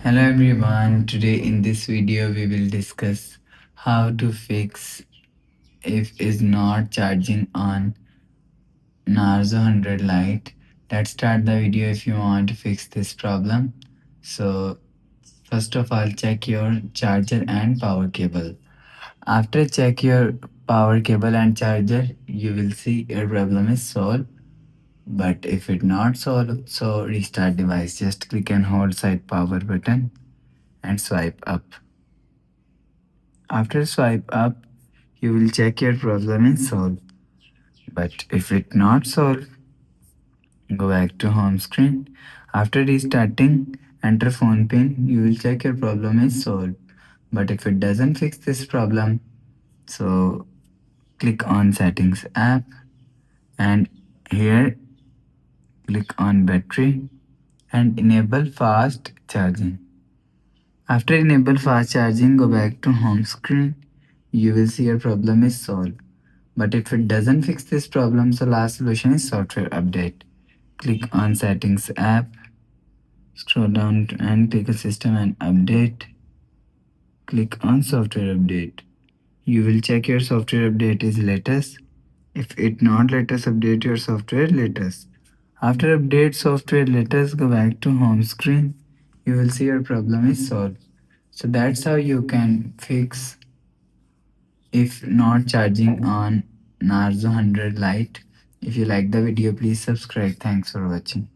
Hello everyone, today in this video we will discuss how to fix if is not charging on Narzo 100 Lite. Let's start the video if you want to fix this problem. So first of all check your charger and power cable. After check your power cable and charger you will see your problem is solved. But if it not solved, so restart device. Just click and hold side power button and swipe up. After swipe up, you will check your problem is solved. But if it not solved, go back to home screen. After restarting, enter phone pin. You will check your problem is solved. But if it doesn't fix this problem, so click on settings app and here click on battery and enable fast charging. After enable fast charging, go back to home screen. You will see your problem is solved. But if it doesn't fix this problem, so last solution is software update. Click on settings app, scroll down and click on system and update. Click on software update. You will check your software update is latest. If it not latest, update your software latest. After update software latest, go back to home screen. You will see your problem is solved. So that's how you can fix if not charging on Narzo 100 Lite. If you like the video, please subscribe. Thanks for watching.